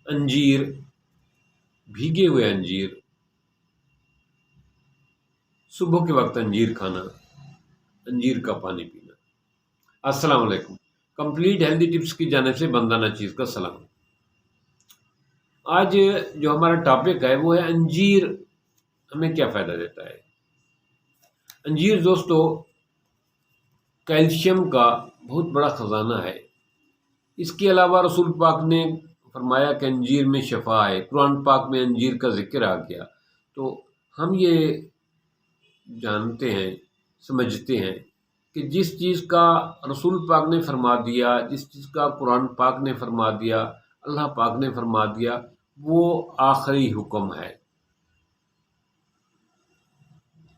अंजीर, भीगे हुए अंजीर, सुबह के वक्त अंजीर खाना, अंजीर का पानी पीना। अस्सलाम वालेकुम। कंप्लीट हेल्दी टिप्स की जानिब से बंदाना चीज़ का सलाम। आज जो हमारा टॉपिक है वो है अंजीर हमें क्या फ़ायदा देता है। अंजीर दोस्तों कैल्शियम का बहुत बड़ा ख़जाना है। इसके अलावा रसूल पाक ने फरमाया कि अंजीर में शफा है। कुरान पाक में अंजीर का जिक्र आ गया। तो हम ये जानते हैं, समझते हैं कि जिस चीज़ का रसूल पाक ने फरमा दिया, जिस चीज़ का कुरान पाक ने फरमा दिया, अल्लाह पाक ने फरमा दिया, वो आखिरी हुक्म है।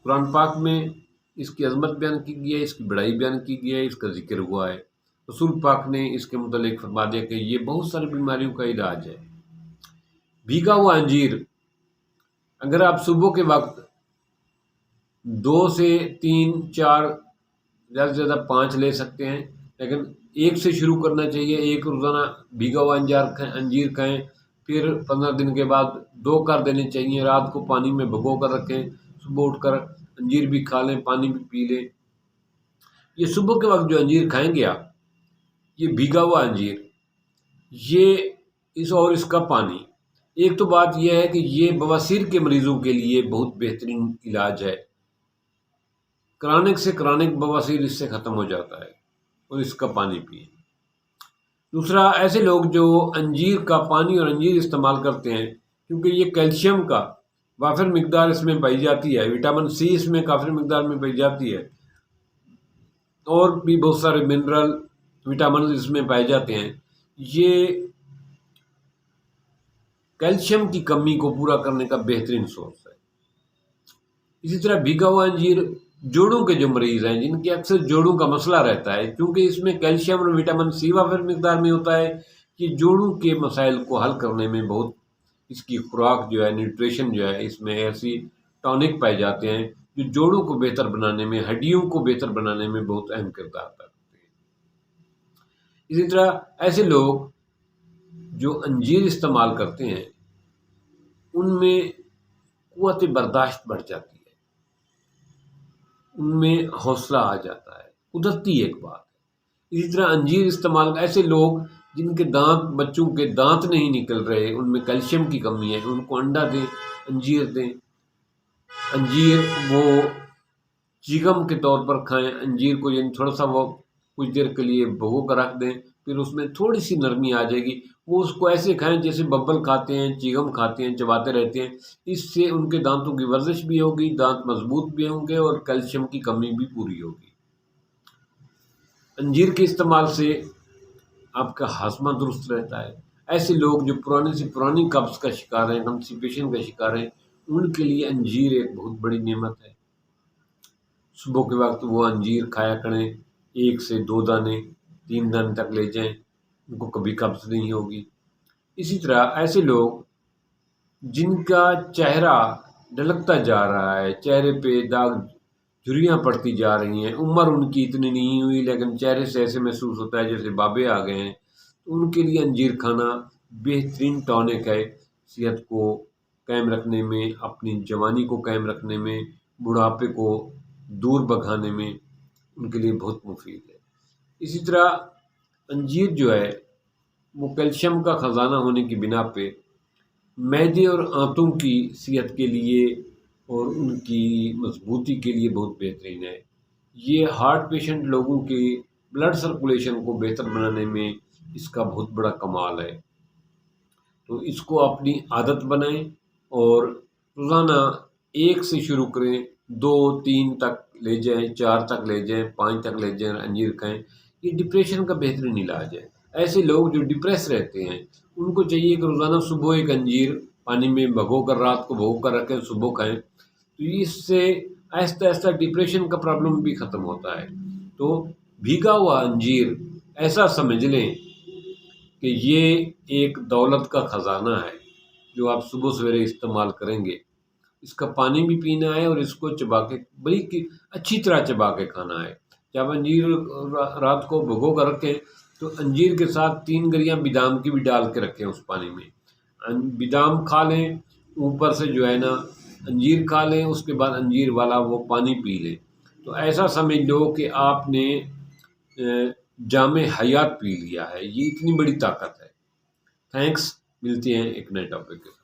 कुरान पाक में इसकी अज़मत बयान की गई है, इसकी बड़ाई बयान की गई है, इसका जिक्र हुआ है। रसूल पाक ने इसके मुतालिक फरमा दिया कि ये बहुत सारी बीमारियों का इलाज है। भीगा हुआ अंजीर अगर आप सुबह के वक्त 2 से 3 4 ज़्यादा से ज़्यादा 5 ले सकते हैं, लेकिन एक से शुरू करना चाहिए। एक रोज़ाना भीगा हुआ अंजीर खाएँ, फिर 15 दिन के बाद 2 कर देने चाहिए। रात को पानी में भिगो कर रखें, सुबह उठकर अंजीर भी खा लें, पानी भी पी लें। ये सुबह के वक्त जो अंजीर खाएंगे आप, ये भीगा हुआ अंजीर, और इसका पानी, एक तो बात यह है कि ये बवासीर के मरीज़ों के लिए बहुत बेहतरीन इलाज है। क्रॉनिक से क्रॉनिक बवासीर इससे ख़त्म हो जाता है, और इसका पानी पिए। दूसरा, ऐसे लोग जो अंजीर का पानी और अंजीर इस्तेमाल करते हैं, क्योंकि ये कैल्शियम का वाफिर मिकदार इसमें पाई जाती है, विटामिन सी इसमें काफ़ी मिकदार में पाई जाती है, और भी बहुत सारे मिनरल विटामिन इसमें पाए जाते हैं। ये कैल्शियम की कमी को पूरा करने का बेहतरीन सोर्स है। इसी तरह भीगा हुआ अंजीर जोड़ों के जो मरीज़ हैं, जिनके अक्सर जोड़ों का मसला रहता है, क्योंकि इसमें कैल्शियम और विटामिन सी वाफिर मिकदार में होता है, कि जोड़ों के मसाइल को हल करने में बहुत, इसकी खुराक जो है, न्यूट्रिशन जो है, इसमें ऐसी टॉनिक पाए जाते हैं जो जोड़ों को बेहतर बनाने में, हड्डियों को बेहतर बनाने में बहुत अहम किरदार अदा करते हैं। इसी तरह ऐसे लोग जो अंजीर इस्तेमाल करते हैं, उनमें क़ुव्वत बर्दाश्त बढ़ जाती है, उनमें हौसला आ जाता है, कुदरती एक बात है। इसी तरह अंजीर इस्तेमाल, ऐसे लोग जिनके दांत, बच्चों के दांत नहीं निकल रहे, उनमें कैल्शियम की कमी है, उनको अंडा दें, अंजीर दें। अंजीर वो चिगम के तौर पर खाएं। अंजीर को यानी थोड़ा सा वो कुछ देर के लिए भिगो कर रख दें, फिर उसमें थोड़ी सी नरमी आ जाएगी, वो उसको ऐसे खाएं जैसे बब्बल खाते हैं, चिगम खाते हैं, चबाते रहते हैं। इससे उनके दांतों की वर्जिश भी होगी, दांत मजबूत भी होंगे, और कैल्शियम की कमी भी पूरी होगी। अंजीर के इस्तेमाल से आपका हाजमा दुरुस्त रहता है। ऐसे लोग जो पुराने से पुरानी कब्ज़ का शिकार हैं, कॉन्स्टिपेशन का शिकार हैं, उनके लिए अंजीर एक बहुत बड़ी नेमत है। सुबह के वक्त वो अंजीर खाया करें, 1 से 2 दाने 3 दिन तक ले जाएं, उनको कभी कब्ज़ नहीं होगी। इसी तरह ऐसे लोग जिनका चेहरा ढलकता जा रहा है, चेहरे पे दाग झुर्रियाँ पड़ती जा रही हैं, उम्र उनकी इतनी नहीं हुई लेकिन चेहरे से ऐसे महसूस होता है जैसे बाबे आ गए हैं, तो उनके लिए अंजीर खाना बेहतरीन टॉनिक है। सेहत को कायम रखने में, अपनी जवानी को कायम रखने में, बुढ़ापे को दूर भगाने में उनके लिए बहुत मुफीद है। इसी तरह अंजीर जो है वो कैल्शियम का ख़जाना होने की बिना पे मैदे और आंतों की सेहत के लिए और उनकी मजबूती के लिए बहुत बेहतरीन है। ये हार्ट पेशेंट लोगों के ब्लड सर्कुलेशन को बेहतर बनाने में इसका बहुत बड़ा कमाल है। तो इसको अपनी आदत बनाएं, और रोज़ाना 1 से शुरू करें, 2 3 तक ले जाएं, 4 तक ले जाएं, 5 तक ले जाएं, अंजीर खाएं। ये डिप्रेशन का बेहतरीन इलाज है। ऐसे लोग जो डिप्रेस रहते हैं, उनको चाहिए कि रोज़ाना सुबह एक अंजीर पानी में भिगो कर, रात को भिगो कर रखें, सुबह खाएं। तो इससे आहिस्ता आहिस्ता डिप्रेशन का प्रॉब्लम भी ख़त्म होता है। तो भीगा हुआ अंजीर ऐसा समझ लें कि ये एक दौलत का ख़जाना है जो आप सुबह सवेरे इस्तेमाल करेंगे। इसका पानी भी पीना है, और इसको चबा के बड़ी अच्छी तरह चबा के खाना है। जब अंजीर रात को भिगो कर रखें, तो अंजीर के साथ 3 गरियाँ बादाम की भी डाल के रखें उस पानी में। بادام کھا لیں، اوپر سے جو ہے نا انجیر کھا لیں، اس کے بعد انجیر والا وہ پانی پی لیں، تو ایسا سمجھ لو کہ آپ نے جام حیات پی لیا ہے. یہ اتنی بڑی طاقت ہے. تھینکس، ملتے ہیں ایک نئے ٹاپک کے.